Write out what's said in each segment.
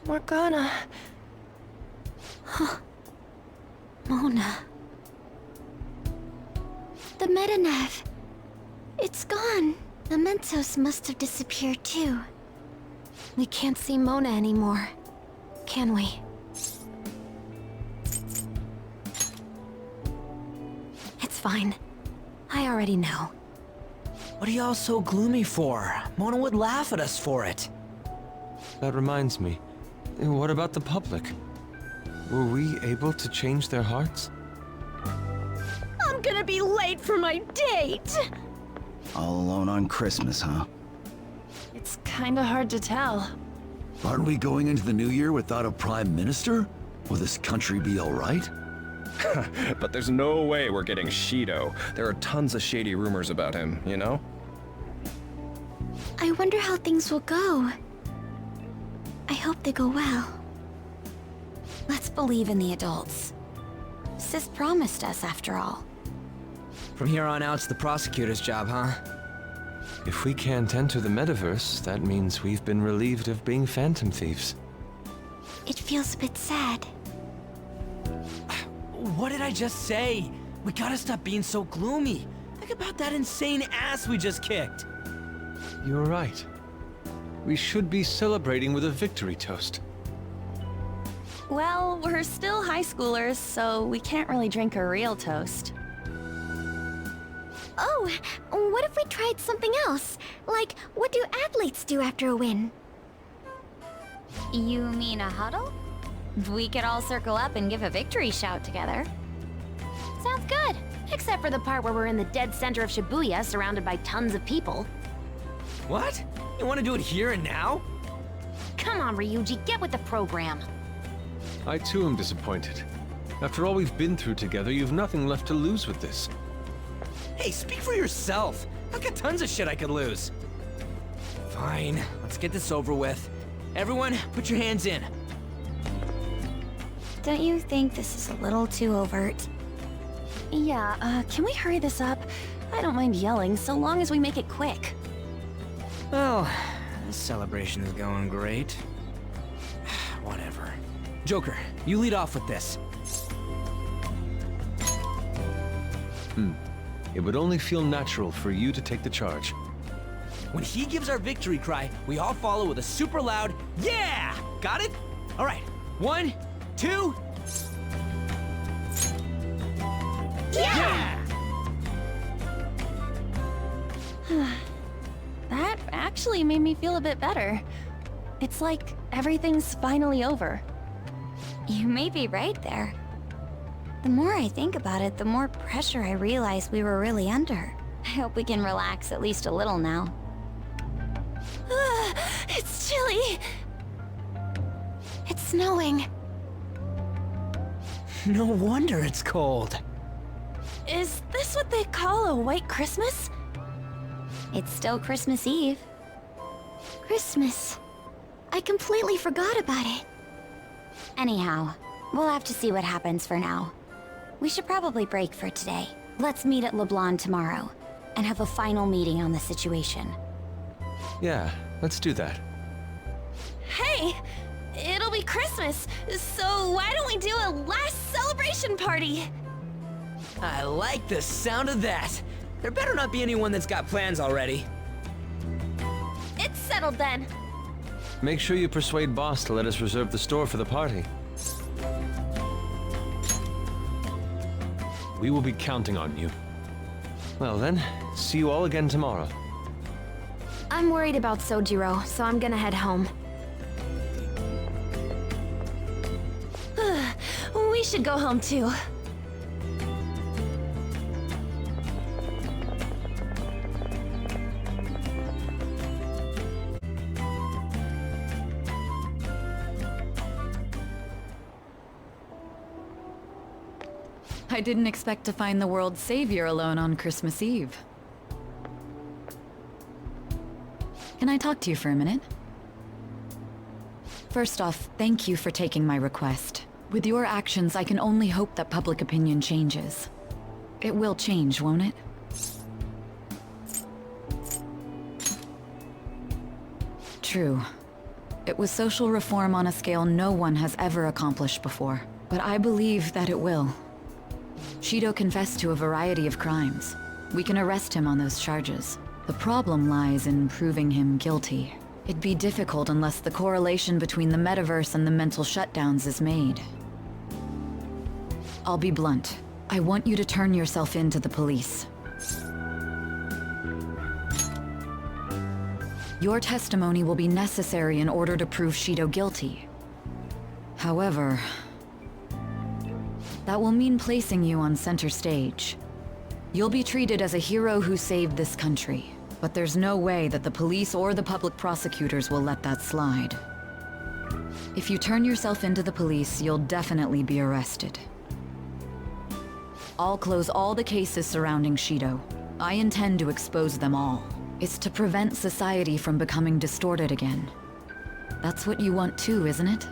We're gonna... Mona. The Metanev. It's gone. The Mentos must have disappeared too. We can't see Mona anymore, can we? It's fine. I already know. What are y'all so gloomy for? Mona would laugh at us for it. That reminds me. What about the public? Were we able to change their hearts? I'm gonna be late for my date! All alone on Christmas, huh? It's kinda hard to tell. Aren't we going into the new year without a prime minister? Will this country be all right? But there's no way we're getting Shido. There are tons of shady rumors about him, you know? I wonder how things will go. I hope they go well. Let's believe in the adults. Sis promised us, after all. From here on out, it's the prosecutor's job, huh? If we can't enter the metaverse, that means we've been relieved of being phantom thieves. It feels a bit sad. What did I just say? We gotta stop being so gloomy. Think about that insane ass we just kicked. You're right. We should be celebrating with a victory toast. Well, we're still high schoolers, so we can't really drink a real toast. Oh, what if we tried something else? Like, what do athletes do after a win? You mean a huddle? We could all circle up and give a victory shout together. Sounds good. Except for the part where we're in the dead center of Shibuya, surrounded by tons of people. What? You wanna do it here and now? Come on, Ryuji, get with the program. I too am disappointed. After all we've been through together, you've nothing left to lose with this. Hey, speak for yourself. I've got tons of shit I could lose. Fine, let's get this over with. Everyone, put your hands in. Don't you think this is a little too overt? Yeah, can we hurry this up? I don't mind yelling, so long as we make it quick. Well, this celebration is going great. Whatever. Joker, you lead off with this. It would only feel natural for you to take the charge. When he gives our victory cry, we all follow with a super loud, yeah! Got it? All right, 1, 2... Yeah! That actually made me feel a bit better. It's like everything's finally over. You may be right there. The more I think about it, the more pressure I realize we were really under. I hope we can relax at least a little now. It's chilly! It's snowing. No wonder it's cold. Is this what they call a white Christmas? It's still Christmas Eve. Christmas. I completely forgot about it. Anyhow, we'll have to see what happens for now. We should probably break for today. Let's meet at LeBlanc tomorrow and have a final meeting on the situation. Yeah, let's do that. Hey! It'll be Christmas, so why don't we do a last celebration party? I like the sound of that. There better not be anyone that's got plans already. It's settled then. Make sure you persuade Boss to let us reserve the store for the party. We will be counting on you. Well then, see you all again tomorrow. I'm worried about Sojiro, so I'm gonna head home. We should go home too. I didn't expect to find the world's savior alone on Christmas Eve. Can I talk to you for a minute? First off, thank you for taking my request. With your actions, I can only hope that public opinion changes. It will change, won't it? True. It was social reform on a scale no one has ever accomplished before. But I believe that it will. Shido confessed to a variety of crimes. We can arrest him on those charges. The problem lies in proving him guilty. It'd be difficult unless the correlation between the metaverse and the mental shutdowns is made. I'll be blunt. I want you to turn yourself in to the police. Your testimony will be necessary in order to prove Shido guilty. However, that will mean placing you on center stage. You'll be treated as a hero who saved this country. But there's no way that the police or the public prosecutors will let that slide. If you turn yourself into the police, you'll definitely be arrested. I'll close all the cases surrounding Shido. I intend to expose them all. It's to prevent society from becoming distorted again. That's what you want too, isn't it?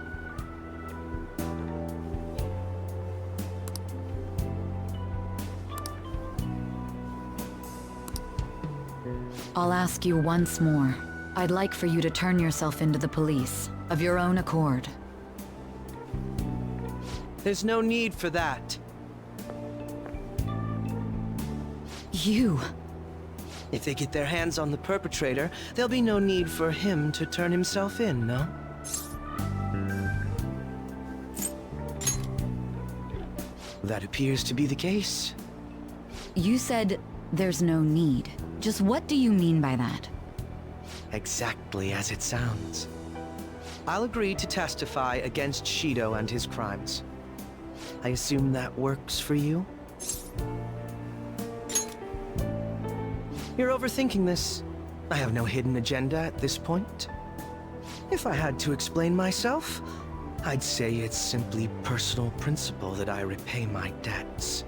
I'll ask you once more. I'd like for you to turn yourself into the police, of your own accord. There's no need for that. You... If they get their hands on the perpetrator, there'll be no need for him to turn himself in, no? That appears to be the case. You said there's no need. Just what do you mean by that? Exactly as it sounds. I'll agree to testify against Shido and his crimes. I assume that works for you? You're overthinking this. I have no hidden agenda at this point. If I had to explain myself, I'd say it's simply personal principle that I repay my debts.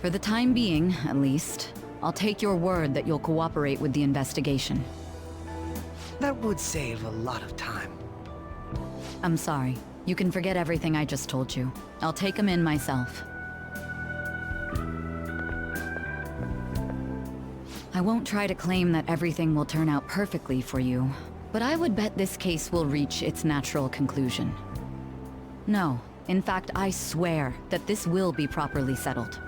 For the time being, at least, I'll take your word that you'll cooperate with the investigation. That would save a lot of time. I'm sorry. You can forget everything I just told you. I'll take him in myself. I won't try to claim that everything will turn out perfectly for you, but I would bet this case will reach its natural conclusion. No, in fact, I swear that this will be properly settled.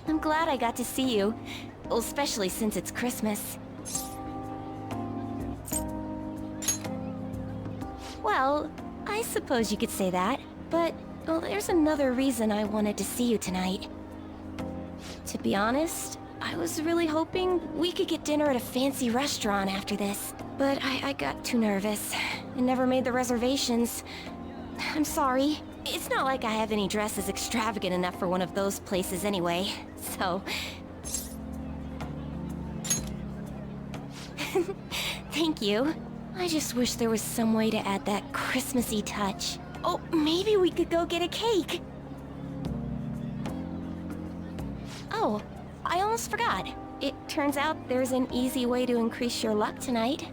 I'm glad I got to see you. Well, especially since it's Christmas. Well, I suppose you could say that. But, well, there's another reason I wanted to see you tonight. To be honest, I was really hoping we could get dinner at a fancy restaurant after this. But I got too nervous and never made the reservations. I'm sorry. It's not like I have any dresses extravagant enough for one of those places anyway, so... Thank you. I just wish there was some way to add that Christmassy touch. Oh, maybe we could go get a cake. Oh, I almost forgot. It turns out there's an easy way to increase your luck tonight.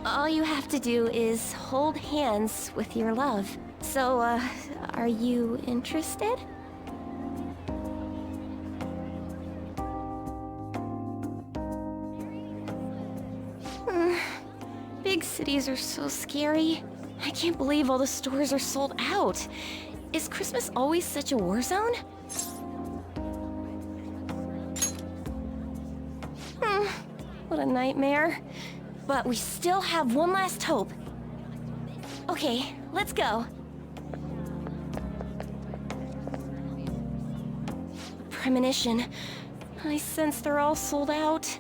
All you have to do is hold hands with your love. So, are you interested? Big cities are so scary. I can't believe all the stores are sold out. Is Christmas always such a war zone? What a nightmare. But we still have one last hope. Okay, let's go. Premonition. I sense they're all sold out.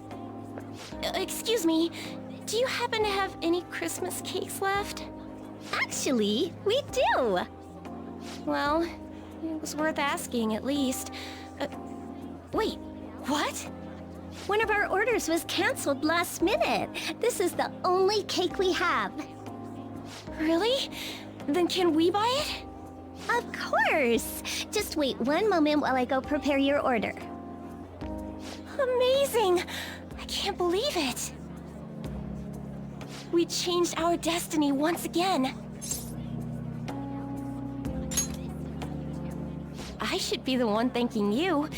Excuse me, do you happen to have any Christmas cakes left? Actually, we do. Well, it was worth asking at least. Wait, what? One of our orders was canceled last minute. This is the only cake we have. Really? Then can we buy it? Of course. Just wait one moment while I go prepare your order. Amazing! I can't believe it. We changed our destiny once again. I should be the one thanking you.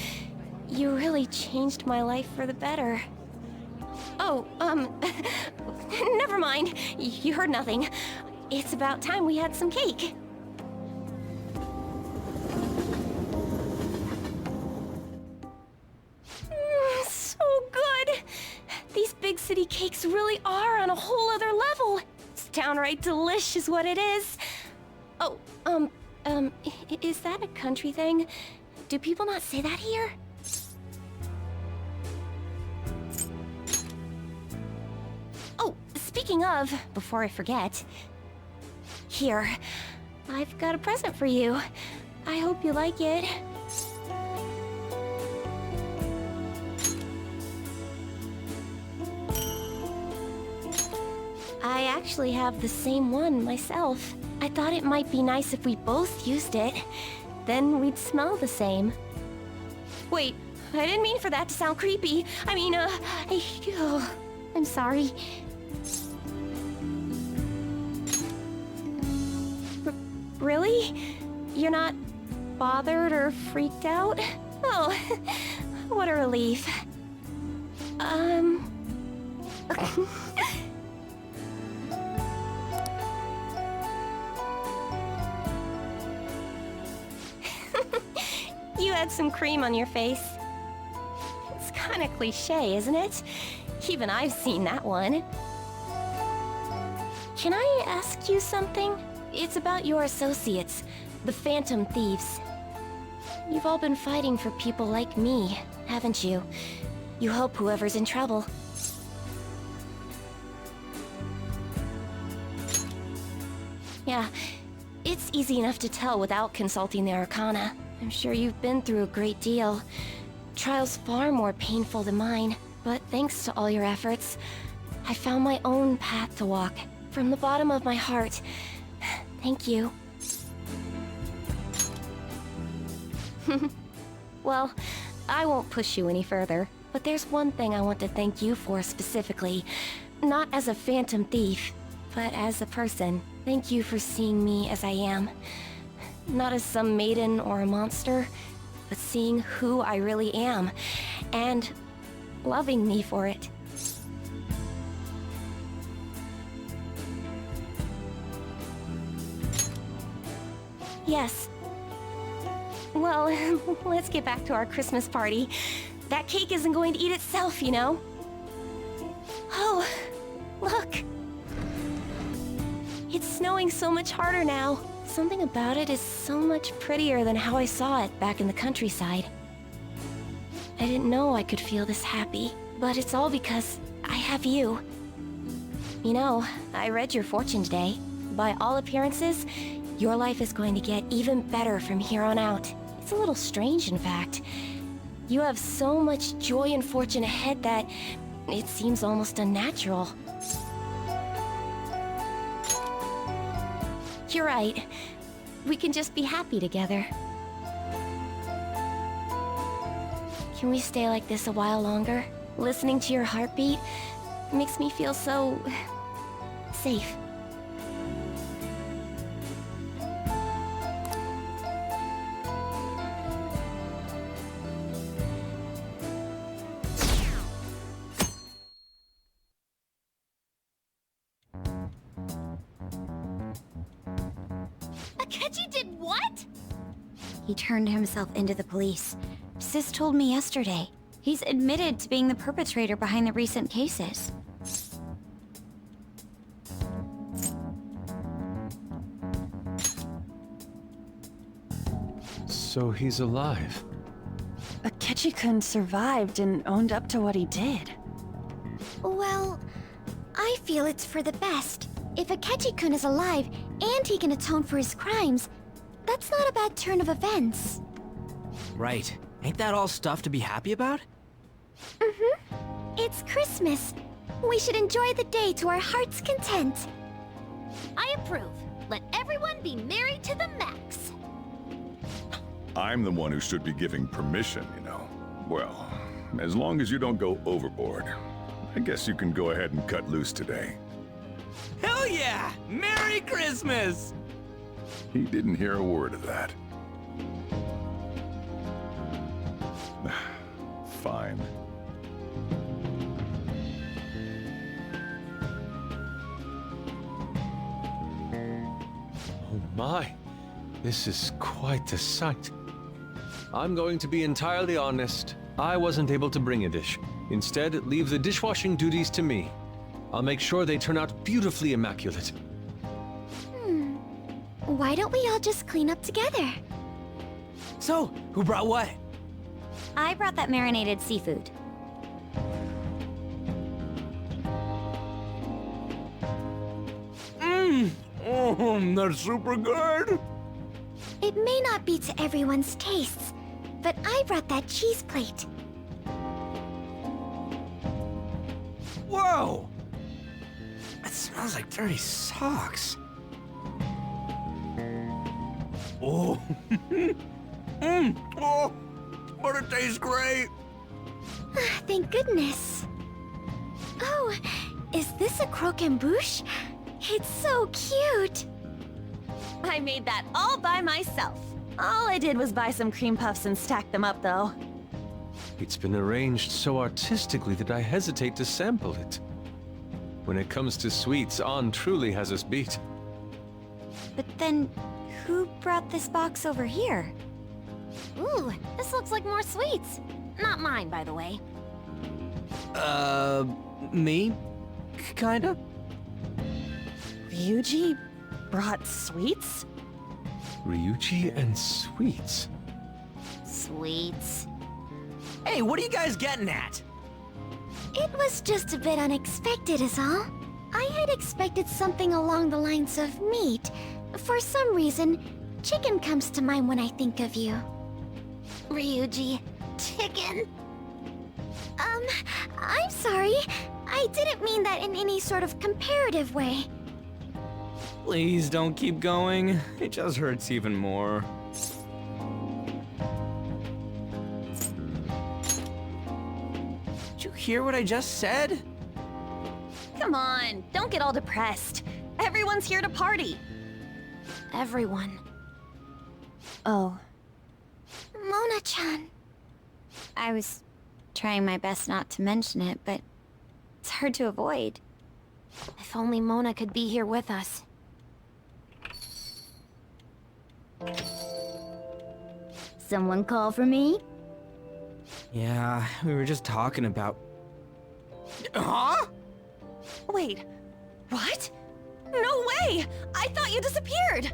You really changed my life for the better. Oh, never mind. You heard nothing. It's about time we had some cake. So good. These big city cakes really are on a whole other level. It's downright delish is what it is. Oh, is that a country thing? Do people not say that here? Oh, speaking of, before I forget, here, I've got a present for you. I hope you like it. I actually have the same one myself. I thought it might be nice if we both used it. Then we'd smell the same. Wait, I didn't mean for that to sound creepy. I mean, I'm sorry. Really? You're not bothered or freaked out? Oh, what a relief. You had some cream on your face. It's kind of cliche, isn't it? Even I've seen that one. Can I ask you something? It's about your associates, the Phantom Thieves. You've all been fighting for people like me, haven't you? You help whoever's in trouble. Yeah, it's easy enough to tell without consulting the Arcana. I'm sure you've been through a great deal. Trials far more painful than mine, but thanks to all your efforts, I found my own path to walk. From the bottom of my heart, thank you. Well, I won't push you any further, but there's one thing I want to thank you for specifically. Not as a phantom thief, but as a person. Thank you for seeing me as I am. Not as some maiden or a monster, but seeing who I really am, and loving me for it. Yes. Well, let's get back to our Christmas party. That cake isn't going to eat itself, you know? Oh, look! It's snowing so much harder now. Something about it is so much prettier than how I saw it back in the countryside. I didn't know I could feel this happy, but it's all because I have you. You know, I read your fortune today. By all appearances, your life is going to get even better from here on out. It's a little strange, in fact. You have so much joy and fortune ahead that it seems almost unnatural. You're right. We can just be happy together. Can we stay like this a while longer? Listening to your heartbeat makes me feel so... safe. Akechi did what? He turned himself into the police. Sis told me yesterday. He's admitted to being the perpetrator behind the recent cases. So he's alive. Akechi-kun survived and owned up to what he did. Well, I feel it's for the best. If Akechi-kun is alive and he can atone for his crimes, that's not a bad turn of events. Right. Ain't that all stuff to be happy about? It's Christmas. We should enjoy the day to our heart's content. I approve. Let everyone be merry to the max. I'm the one who should be giving permission, you know. Well, as long as you don't go overboard, I guess you can go ahead and cut loose today. Hell yeah! Merry Christmas! He didn't hear a word of that. Fine. Oh my, this is quite a sight. I'm going to be entirely honest. I wasn't able to bring a dish. Instead, leave the dishwashing duties to me. I'll make sure they turn out beautifully immaculate. Why don't we all just clean up together? So, who brought what? I brought that marinated seafood. Oh, that's super good! It may not be to everyone's tastes, but I brought that cheese plate. Whoa! That smells like dirty socks. Oh, oh, but it tastes great. Thank goodness. Oh, is this a croquembouche? It's so cute. I made that all by myself. All I did was buy some cream puffs and stack them up, though. It's been arranged so artistically that I hesitate to sample it. When it comes to sweets, An truly has us beat. But then, who brought this box over here? Ooh, this looks like more sweets. Not mine, by the way. Me? Kinda? Ryuji brought sweets? Ryuji and sweets. Sweets. Hey, what are you guys getting at? It was just a bit unexpected is all. I had expected something along the lines of meat. For some reason, chicken comes to mind when I think of you. Ryuji, chicken. I'm sorry. I didn't mean that in any sort of comparative way. Please don't keep going. It just hurts even more. Did you hear what I just said? Come on, don't get all depressed. Everyone's here to party. Everyone. Oh. Mona-chan. I was trying my best not to mention it, but it's hard to avoid. If only Mona could be here with us. Someone call for me? Yeah, we were just talking about... Huh? Wait, what? No way! I thought you disappeared!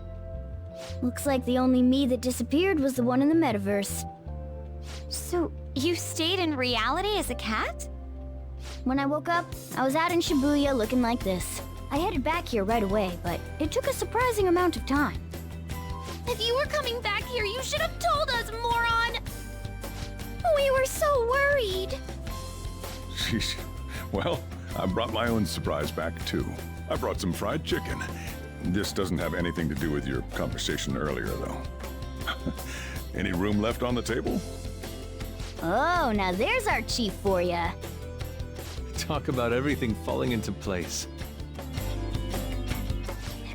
Looks like the only me that disappeared was the one in the metaverse. So, you stayed in reality as a cat? When I woke up, I was out in Shibuya looking like this. I headed back here right away, but it took a surprising amount of time. If you were coming back here, you should have told us, moron! We were so worried. Sheesh. Well, I brought my own surprise back, too. I brought some fried chicken. This doesn't have anything to do with your conversation earlier, though. Any room left on the table? Oh, now there's our chief for ya. Talk about everything falling into place.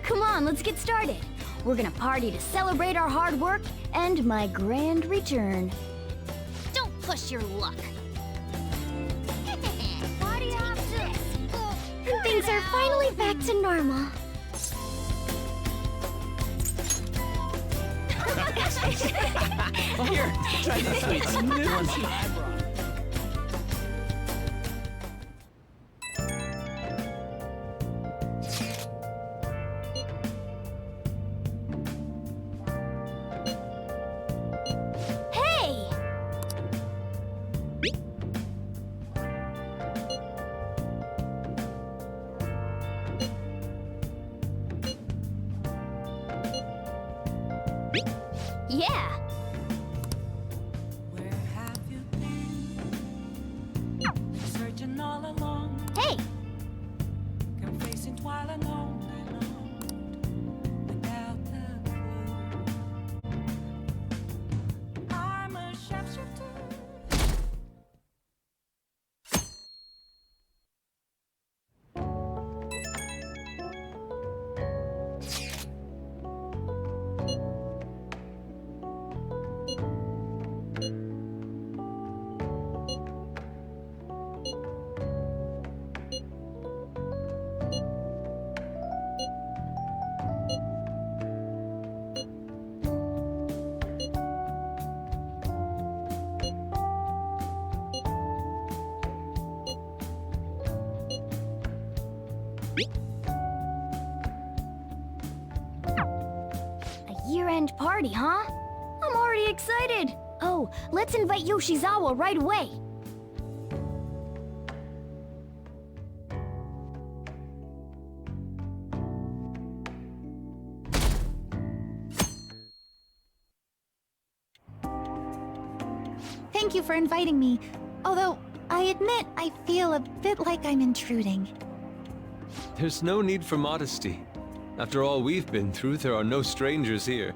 Come on, let's get started. We're gonna party to celebrate our hard work and my grand return. Don't push your luck. Party after. Things are finally back to normal. Here, try these sweets. Hey! Yeah! Searching all along, Hey! confessing while alone without a clue. I'm a sharpshooter. A year-end party, huh? I'm already excited. Oh, let's invite Yoshizawa right away. Thank you for inviting me. Although, I admit I feel a bit like I'm intruding. There's no need for modesty. After all we've been through, there are no strangers here.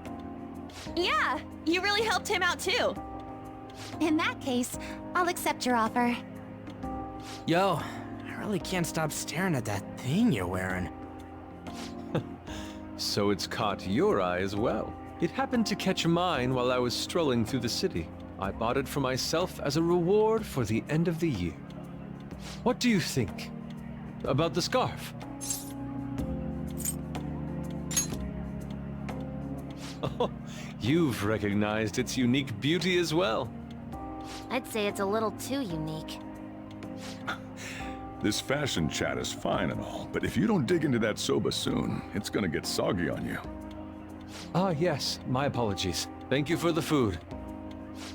Yeah, you really helped him out too. In that case, I'll accept your offer. Yo, I really can't stop staring at that thing you're wearing. So it's caught your eye as well. It happened to catch mine while I was strolling through the city. I bought it for myself as a reward for the end of the year. What do you think about the scarf? Oh, you've recognized its unique beauty as well. I'd say it's a little too unique. This fashion chat is fine and all, but if you don't dig into that soba soon, it's gonna get soggy on you. Ah, yes, my apologies. Thank you for the food.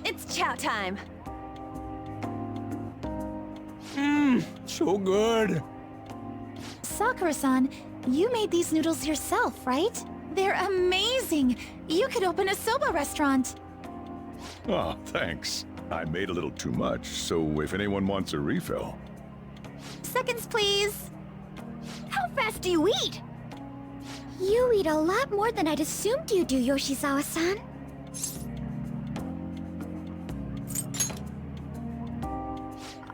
It's chow time. So good. Sakura-san, you made these noodles yourself, right? They're amazing! You could open a soba restaurant! Oh, thanks. I made a little too much, so if anyone wants a refill. Seconds, please! How fast do you eat? You eat a lot more than I'd assumed you do, Yoshizawa-san.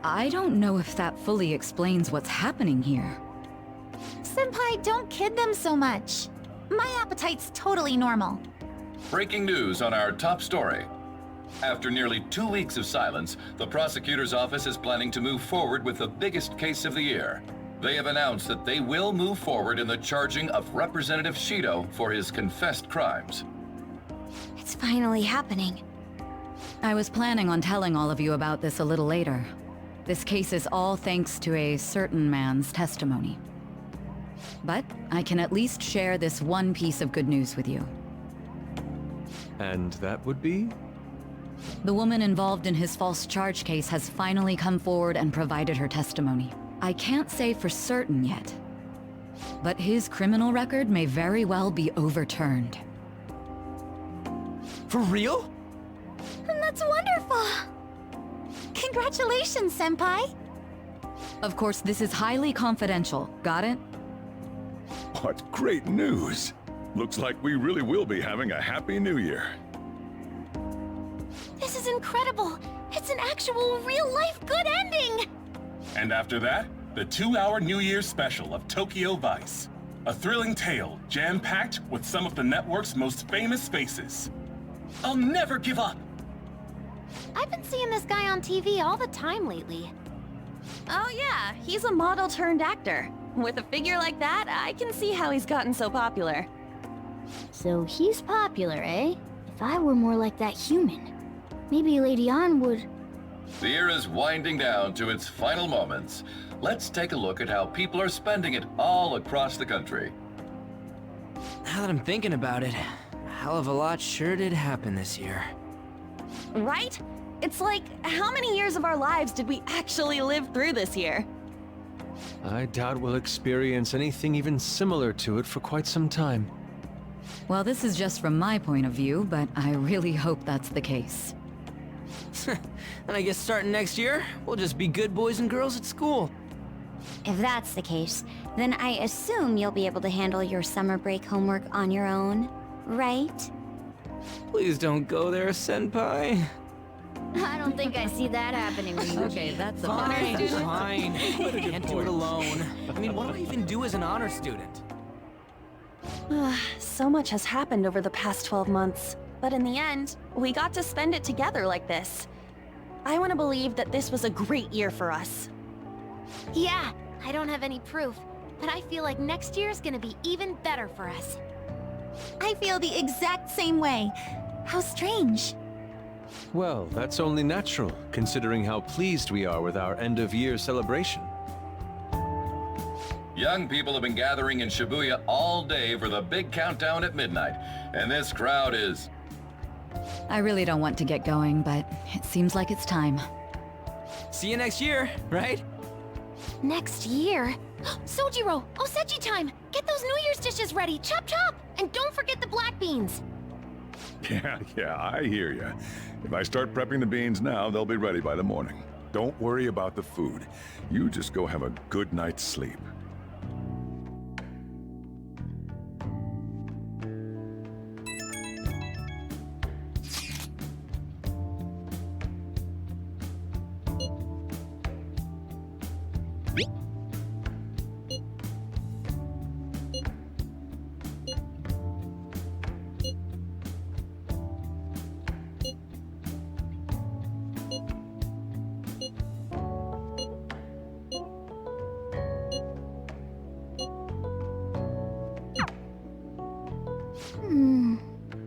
I don't know if that fully explains what's happening here. Senpai, don't kid them so much. My appetite's totally normal. Breaking news on our top story. After nearly 2 weeks of silence, the prosecutor's office is planning to move forward with the biggest case of the year. They have announced that they will move forward in the charging of Representative Shido for his confessed crimes. It's finally happening. I was planning on telling all of you about this a little later. This case is all thanks to a certain man's testimony. But I can at least share this one piece of good news with you. And that would be? The woman involved in his false charge case has finally come forward and provided her testimony. I can't say for certain yet, but his criminal record may very well be overturned. For real? And that's wonderful! Congratulations, Senpai! Of course, this is highly confidential. Got it? What great news! Looks like we really will be having a happy new year. This is incredible! It's an actual, real-life good ending! And after that, the 2-hour New Year's special of Tokyo Vice. A thrilling tale, jam-packed with some of the network's most famous faces. I'll never give up! I've been seeing this guy on TV all the time lately. Oh yeah, he's a model turned actor. With a figure like that, I can see how he's gotten so popular. So he's popular, eh? If If I were more like that human, maybe Lady Ann would... The year is winding down to its final moments. Let's take a look at how people are spending it all across the country. Now that I'm thinking about it, a hell of a lot sure did happen this year. Right? It's like, how many years of our lives did we actually live through this year? I doubt we'll experience anything even similar to it for quite some time. Well, this is just from my point of view, but I really hope that's the case. And I guess starting next year, we'll just be good boys and girls at school. If that's the case, then I assume you'll be able to handle your summer break homework on your own, right? Please don't go there, Senpai. I don't think I see that happening with you. Okay, that's a Fine. Can't do it alone. I mean, what do I even do as an honor student? So much has happened over the past 12 months, but in the end, we got to spend it together like this. I want to believe that this was a great year for us. Yeah, I don't have any proof, but I feel like next year's gonna be even better for us. I feel the exact same way. How strange. Well, that's only natural, considering how pleased we are with our end-of-year celebration. Young people have been gathering in Shibuya all day for the big countdown at midnight, and this crowd is... I really don't want to get going, but it seems like it's time. See you next year, right? Next year? Sojiro! Osechi time! Get those New Year's dishes ready! Chop chop! And don't forget the black beans! Yeah, I hear ya. If I start prepping the beans now, they'll be ready by the morning. Don't worry about the food. You just go have a good night's sleep.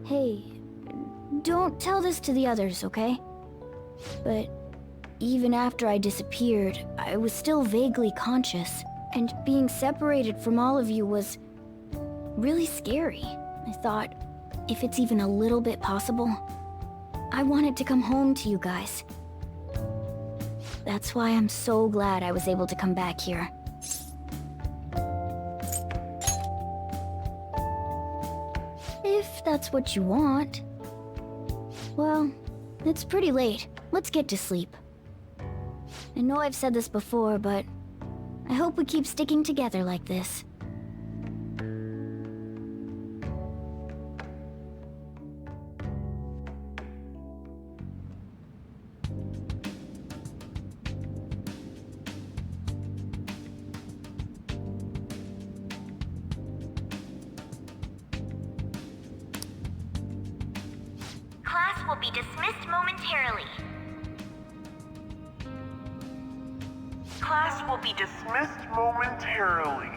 Hey, don't tell this to the others, okay? But even after I disappeared, I was still vaguely conscious, and being separated from all of you was really scary. I thought, if it's even a little bit possible, I wanted to come home to you guys. That's why I'm so glad I was able to come back here. If that's what you want. Well, it's pretty late. Let's get to sleep. I know I've said this before, but I hope we keep sticking together like this. Class will be dismissed momentarily. Class will be dismissed momentarily.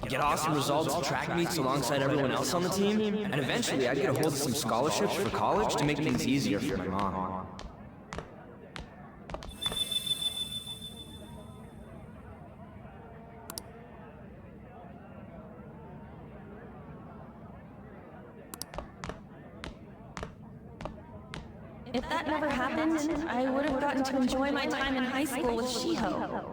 Get awesome results at track meets alongside everyone else on the team, and eventually I'd get a hold of some scholarships for college to make things easier for my mom. If that never happened, I would have gotten to enjoy my time in high school with Shiho.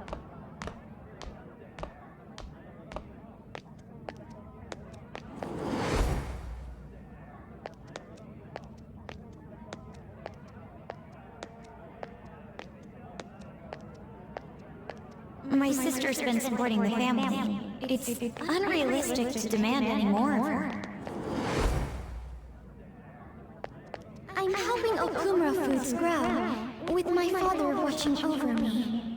My sister's been supporting the family. It's unrealistic to demand any more of her. I'm helping Okumura Foods grow, with my father watching over me.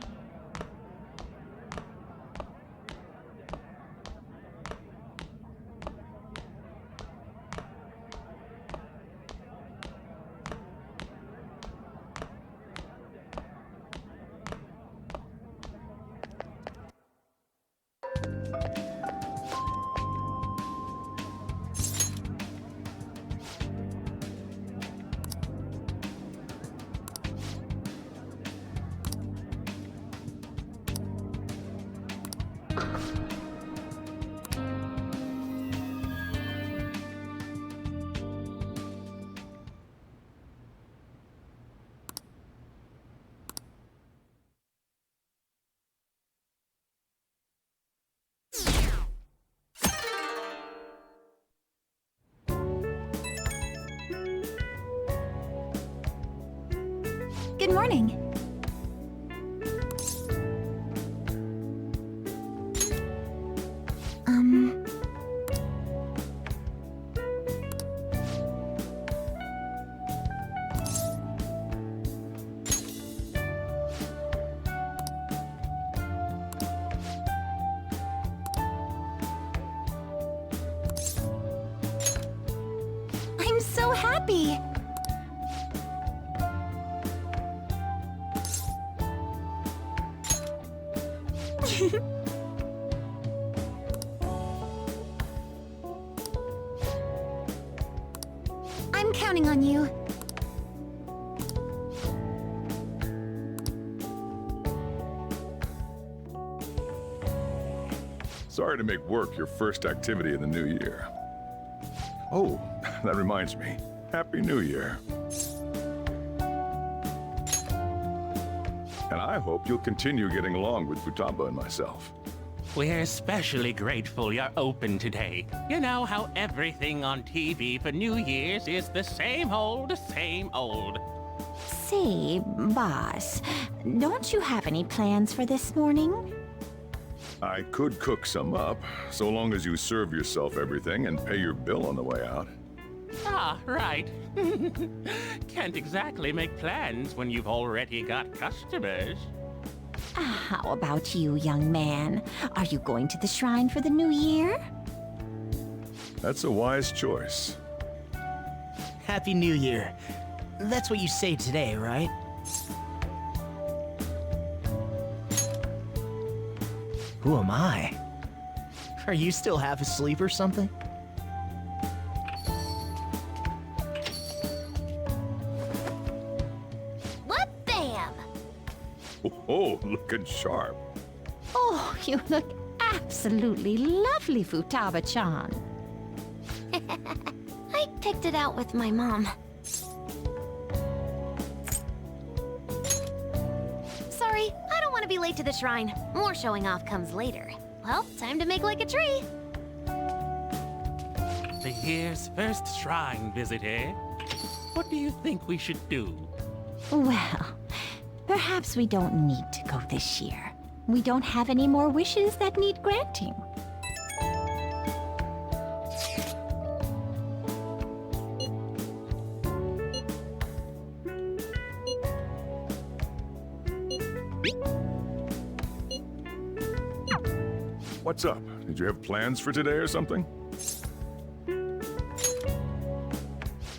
Good morning. I'm so happy. I'm counting on you. Sorry to make work your first activity in the new year. Oh, that reminds me. Happy New Year. And I hope you'll continue getting along with Futaba and myself. We're especially grateful you're open today. You know how everything on TV for New Year's is the same old, same old. Say, boss, don't you have any plans for this morning? I could cook some up, so long as you serve yourself everything and pay your bill on the way out. Ah, right. Can't exactly make plans when you've already got customers. How about you, young man? Are you going to the shrine for the new year? That's a wise choice. Happy New Year. That's what you say today, right? Who am I? Are you still half asleep or something? What bam? Oh, looking sharp. Oh, you look absolutely lovely, Futaba-chan. I picked it out with my mom. Sorry, I don't want to be late to the shrine. More showing off comes later. Well, time to make like a tree. The year's first shrine visit, eh? What do you think we should do? Well, perhaps we don't need to go this year. We don't have any more wishes that need granting. What's up? Did you have plans for today or something?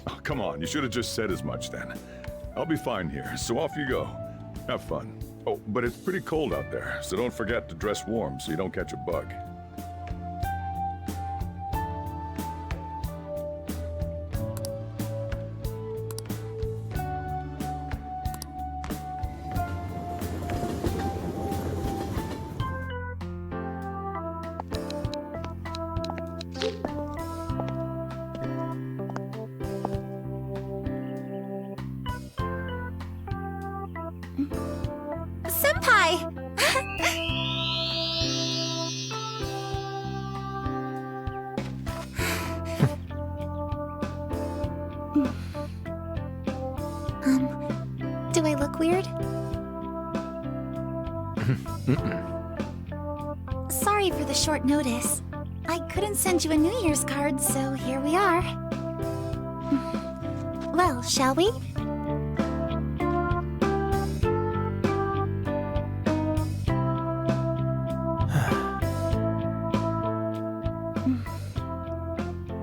Oh, come on, you should have just said as much then. I'll be fine here, so off you go. Have fun. Oh, but it's pretty cold out there, so don't forget to dress warm so you don't catch a bug. Senpai! Do I look weird? Sorry for the short notice. I couldn't send you a New Year's card, so here we are. Well, shall we?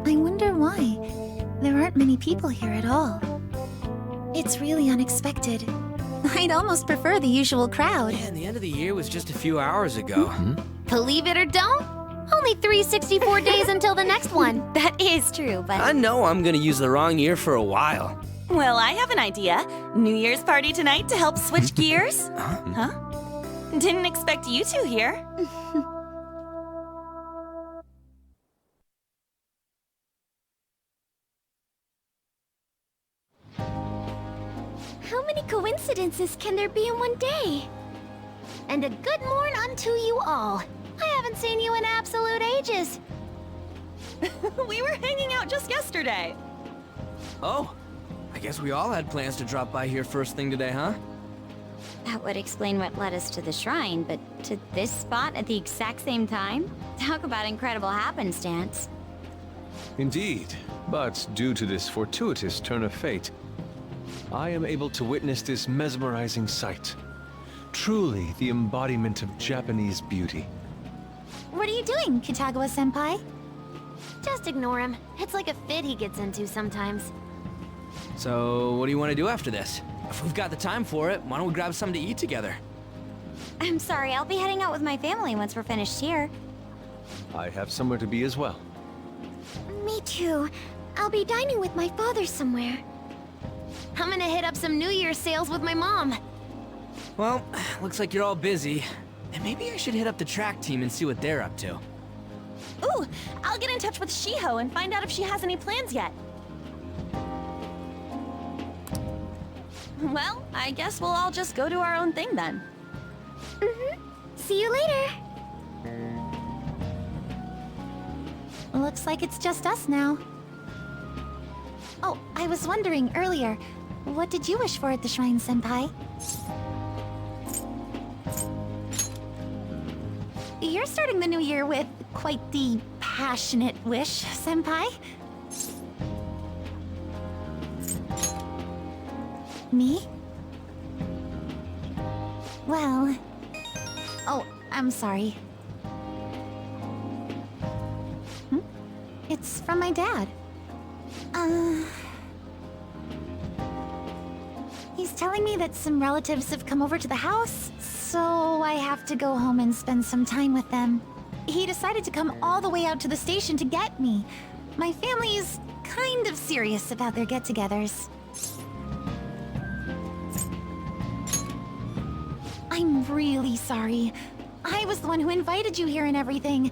I wonder why. There aren't many people here at all. It's really unexpected. I'd almost prefer the usual crowd. Man, the end of the year was just a few hours ago. Believe it or don't, only 364 days until the next one. That is true, but... I know I'm gonna use the wrong year for a while. Well, I have an idea. New Year's party tonight to help switch gears? Huh? Didn't expect you two here. coincidences can there be in one day? And a good morn unto you all. I haven't seen you in absolute ages. We were hanging out just yesterday. Oh, I guess we all had plans to drop by here first thing today, huh? That would explain what led us to the shrine, but to this spot at the exact same time? Talk about incredible happenstance. Indeed, but due to this fortuitous turn of fate, I am able to witness this mesmerizing sight. Truly the embodiment of Japanese beauty. What are you doing, Kitagawa-senpai? Just ignore him. It's like a fit he gets into sometimes. So, what do you want to do after this? If we've got the time for it, why don't we grab something to eat together? I'm sorry, I'll be heading out with my family once we're finished here. I have somewhere to be as well. Me too. I'll be dining with my father somewhere. I'm gonna hit up some New Year's sales with my mom. Well, looks like you're all busy. And maybe I should hit up the track team and see what they're up to. Ooh, I'll get in touch with Shiho and find out if she has any plans yet. Well, I guess we'll all just go do our own thing then. See you later. Looks like it's just us now. Oh, I was wondering earlier, what did you wish for at the shrine, Senpai? You're starting the new year with quite the passionate wish, Senpai. Me? Well... Oh, I'm sorry. It's from my dad. He's telling me that some relatives have come over to the house, so I have to go home and spend some time with them. He decided to come all the way out to the station to get me. My family is kind of serious about their get-togethers. I'm really sorry. I was the one who invited you here and everything.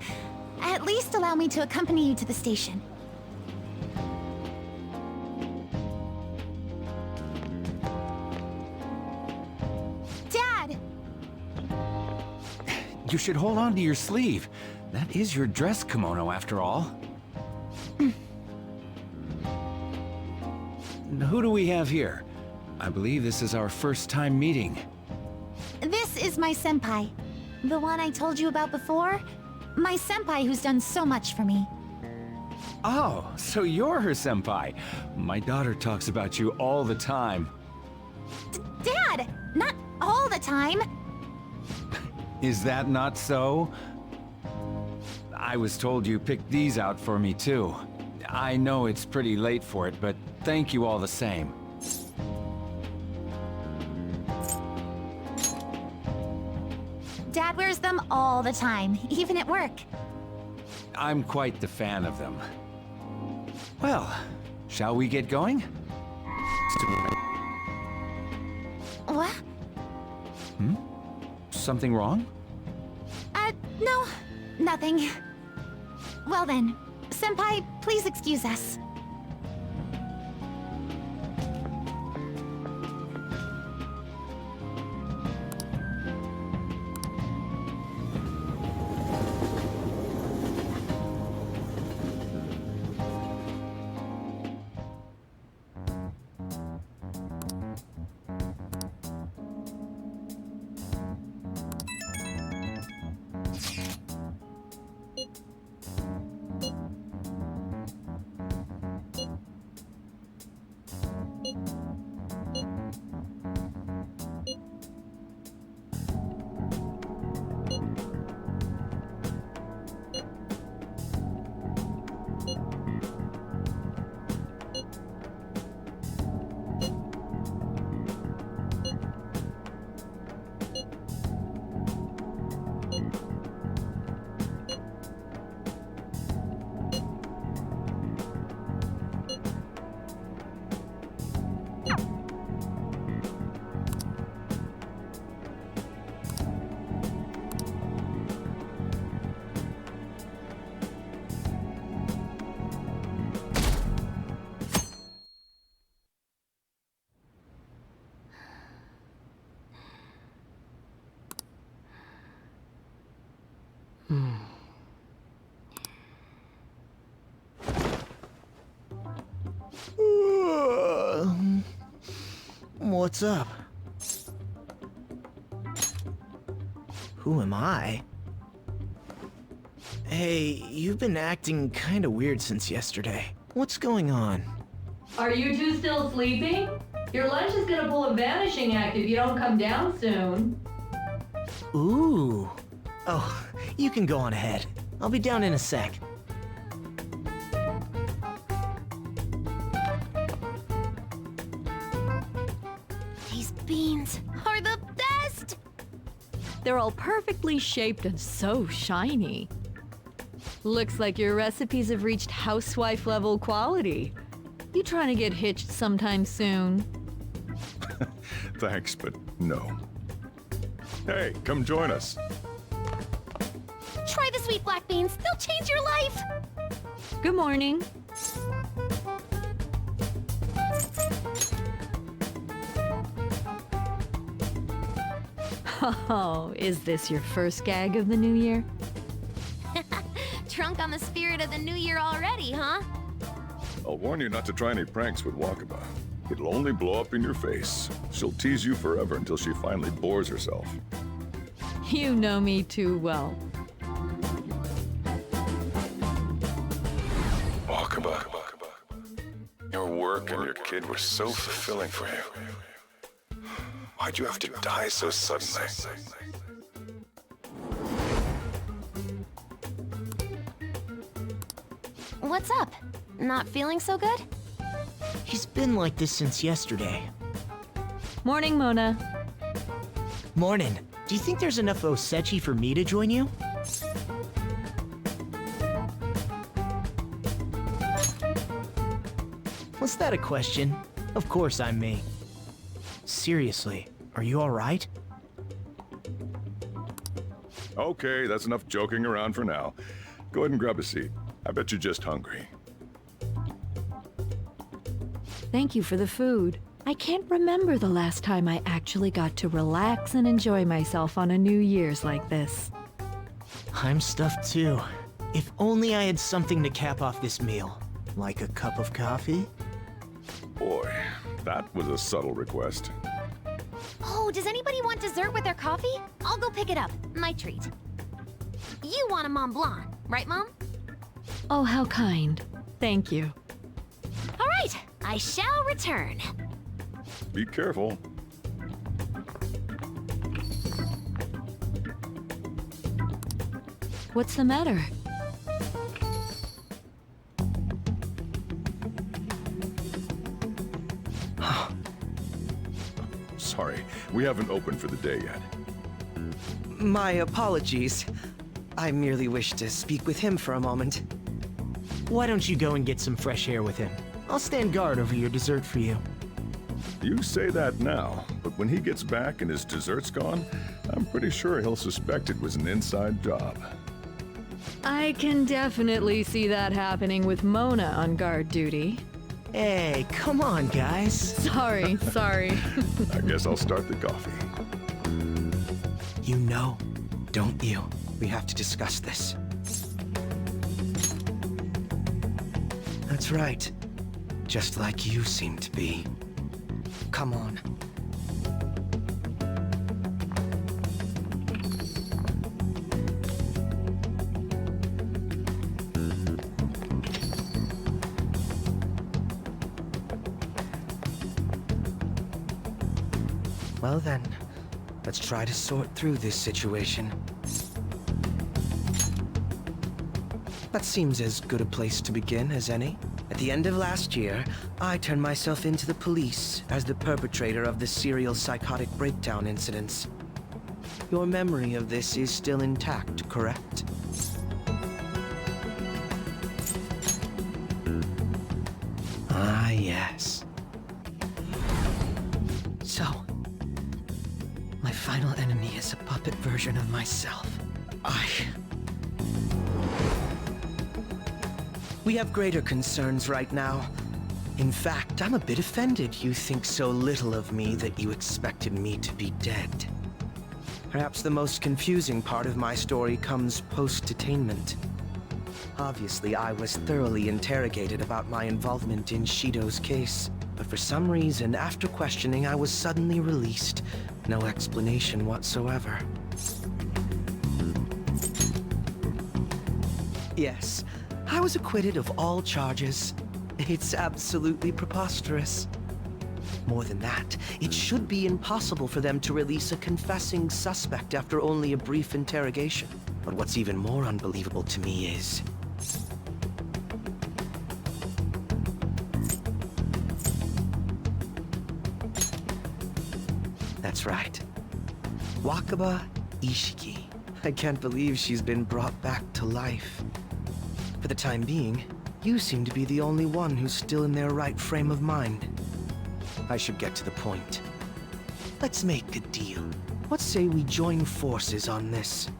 At least allow me to accompany you to the station. Dad! You should hold on to your sleeve. That is your dress kimono, after all. Who do we have here? I believe this is our first time meeting. This is my senpai. The one I told you about before? My senpai who's done so much for me. Oh, so you're her senpai. My daughter talks about you all the time. Dad! Not all the time! Is that not so? I was told you picked these out for me too. I know it's pretty late for it, but thank you all the same. Dad wears them all the time, even at work. I'm quite the fan of them. Well, shall we get going? What? Something wrong? No, nothing. Well then, senpai, please excuse us. What's up? Who am I? Hey, you've been acting kinda weird since yesterday. What's going on? Are you two still sleeping? Your lunch is gonna pull a vanishing act if you don't come down soon. Ooh. Oh, you can go on ahead. I'll be down in a sec. These beans are the best! They're all perfectly shaped and so shiny. Looks like your recipes have reached housewife level quality. You trying to get hitched sometime soon? Thanks, but no. Hey, come join us. Try the sweet black beans, they'll change your life! Good morning. Oh, is this your first gag of the new year? Drunk on the spirit of the new year already, huh? I'll warn you not to try any pranks with Wakaba. It'll only blow up in your face. She'll tease you forever until she finally bores herself. You know me too well. Wakaba, your work and your kid were so fulfilling for you. Why'd you have to die so suddenly? What's up? Not feeling so good? He's been like this since yesterday. Morning, Mona. Morning. Do you think there's enough osechi for me to join you? Was that a question? Of course I'm me. Seriously, are you alright? Okay, that's enough joking around for now. Go ahead and grab a seat. I bet you're just hungry. Thank you for the food. I can't remember the last time I actually got to relax and enjoy myself on a New Year's like this. I'm stuffed too. If only I had something to cap off this meal. Like a cup of coffee? Boy, that was a subtle request. Oh, does anybody want dessert with their coffee? I'll go pick it up. My treat. You want a Mont Blanc, right, Mom? Oh, how kind. Thank you. All right, I shall return. Be careful. What's the matter? Sorry, we haven't opened for the day yet. My apologies. I merely wish to speak with him for a moment. Why don't you go and get some fresh air with him? I'll stand guard over your dessert for you. You say that now, but when he gets back and his dessert's gone, I'm pretty sure he'll suspect it was an inside job. I can definitely see that happening with Mona on guard duty. Hey, come on, guys. Sorry. I guess I'll start the coffee. You know, don't you? We have to discuss this. That's right. Just like you seem to be. Come on. Well then, let's try to sort through this situation. That seems as good a place to begin as any. At the end of last year, I turned myself into the police as the perpetrator of the serial psychotic breakdown incidents. Your memory of this is still intact, correct? Ah, yes. So, my final enemy is a puppet version of myself. We have greater concerns right now. In fact, I'm a bit offended you think so little of me that you expected me to be dead. Perhaps the most confusing part of my story comes post-detainment. Obviously, I was thoroughly interrogated about my involvement in Shido's case. But for some reason, after questioning, I was suddenly released. No explanation whatsoever. Yes, I was acquitted of all charges. It's absolutely preposterous. More than that, it should be impossible for them to release a confessing suspect after only a brief interrogation. But what's even more unbelievable to me is... That's right. Wakaba Ishiki. I can't believe she's been brought back to life. For the time being, you seem to be the only one who's still in their right frame of mind. I should get to the point. Let's make a deal. What say we join forces on this?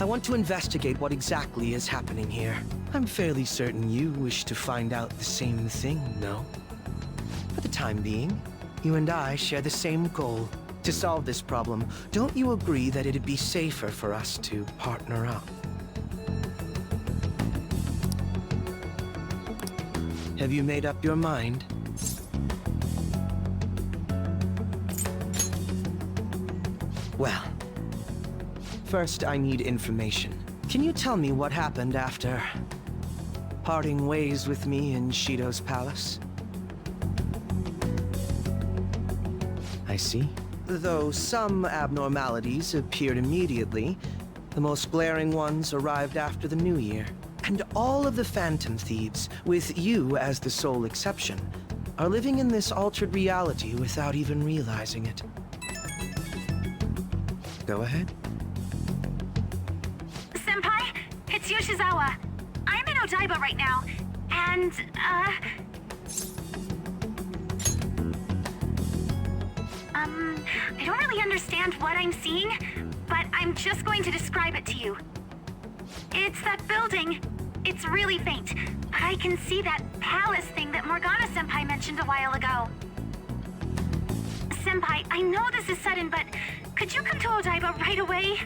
I want to investigate what exactly is happening here. I'm fairly certain you wish to find out the same thing, no? For the time being, you and I share the same goal. To solve this problem, don't you agree that it'd be safer for us to partner up? Have you made up your mind? Well, first I need information. Can you tell me what happened after parting ways with me in Shido's palace? I see. Though some abnormalities appeared immediately, the most glaring ones arrived after the New Year. And all of the Phantom Thieves, with you as the sole exception, are living in this altered reality without even realizing it. Go ahead. Senpai, it's Yoshizawa. I'm in Odaiba right now, and, I don't really understand what I'm seeing, but I'm just going to describe it to you. It's that building. It's really faint, but I can see that palace thing that Morgana-senpai mentioned a while ago. Senpai, I know this is sudden, but could you come to Odaiba right away?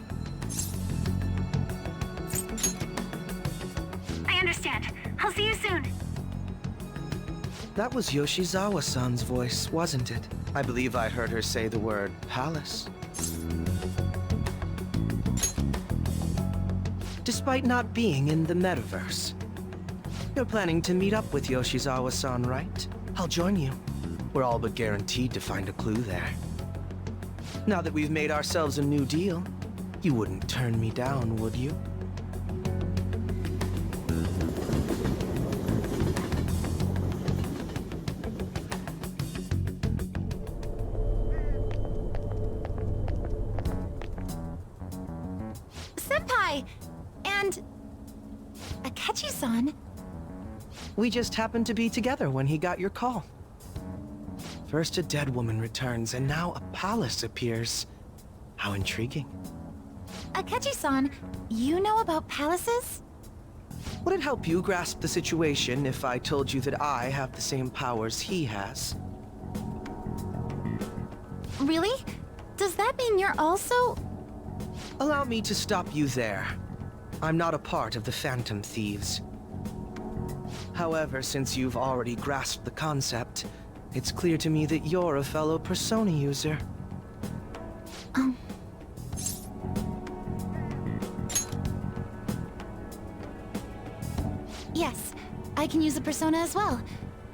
I understand. I'll see you soon. That was Yoshizawa-san's voice, wasn't it? I believe I heard her say the word palace. Despite not being in the metaverse. You're planning to meet up with Yoshizawa-san, right? I'll join you. We're all but guaranteed to find a clue there. Now that we've made ourselves a new deal, you wouldn't turn me down, would you? Senpai! And... Akechi-san? We just happened to be together when he got your call. First a dead woman returns, and now a palace appears. How intriguing. Akechi-san, you know about palaces? Would it help you grasp the situation if I told you that I have the same powers he has? Really? Does that mean you're also... Allow me to stop you there. I'm not a part of the Phantom Thieves. However, since you've already grasped the concept, it's clear to me that you're a fellow Persona user. Yes, I can use a persona as well.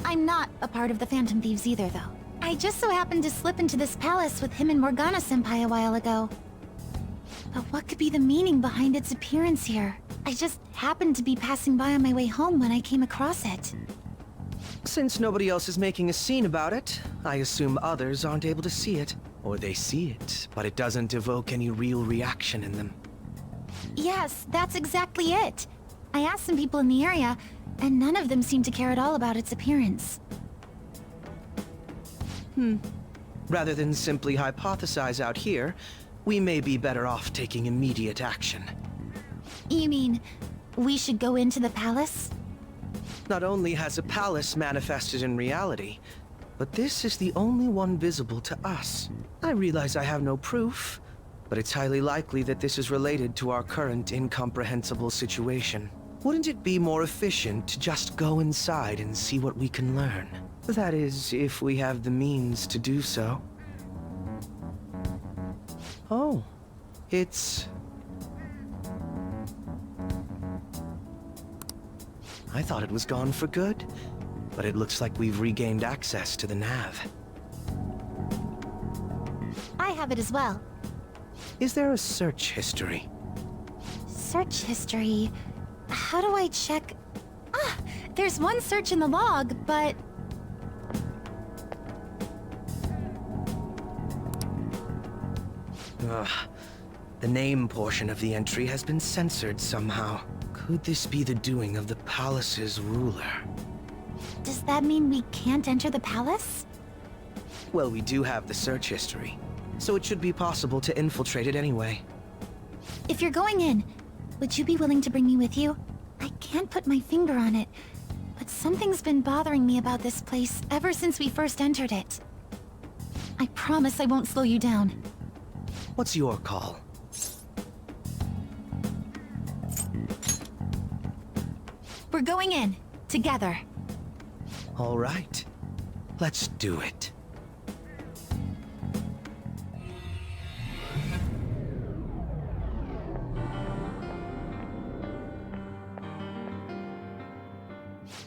I'm not a part of the Phantom Thieves either, though. I just so happened to slip into this palace with him and Morgana-senpai a while ago. But what could be the meaning behind its appearance here? I just happened to be passing by on my way home when I came across it. Since nobody else is making a scene about it, I assume others aren't able to see it. Or they see it, but it doesn't evoke any real reaction in them. Yes, that's exactly it. I asked some people in the area, and none of them seemed to care at all about its appearance. Rather than simply hypothesize out here, we may be better off taking immediate action. You mean, we should go into the palace? Not only has a palace manifested in reality, but this is the only one visible to us. I realize I have no proof, but it's highly likely that this is related to our current incomprehensible situation. Wouldn't it be more efficient to just go inside and see what we can learn? That is, if we have the means to do so. Oh, it's... I thought it was gone for good, but it looks like we've regained access to the nav. I have it as well. Is there a search history? Search history... How do I check... Ah, there's one search in the log, but... Ugh. The name portion of the entry has been censored somehow. Could this be the doing of the palace's ruler? Does that mean we can't enter the palace? Well, we do have the search history, so it should be possible to infiltrate it anyway. If you're going in, would you be willing to bring me with you? I can't put my finger on it, but something's been bothering me about this place ever since we first entered it. I promise I won't slow you down. What's your call? We're going in, together. All right. Let's do it.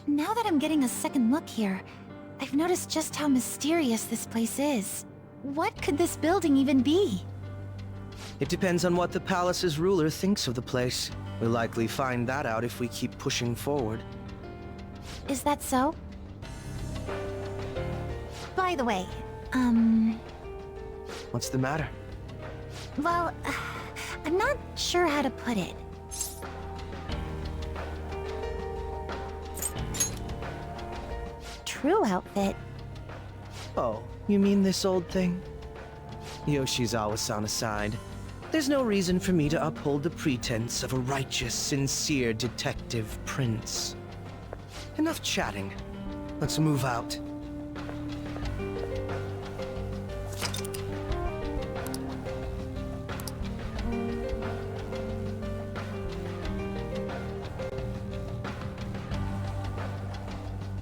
Now that I'm getting a second look here, I've noticed just how mysterious this place is. What could this building even be? It depends on what the palace's ruler thinks of the place. We'll likely find that out if we keep pushing forward. Is that so? By the way, What's the matter? well, I'm not sure how to put it. True outfit. Oh, you mean this old thing? Yoshizawa-san aside, there's no reason for me to uphold the pretense of a righteous, sincere detective prince. Enough chatting. Let's move out.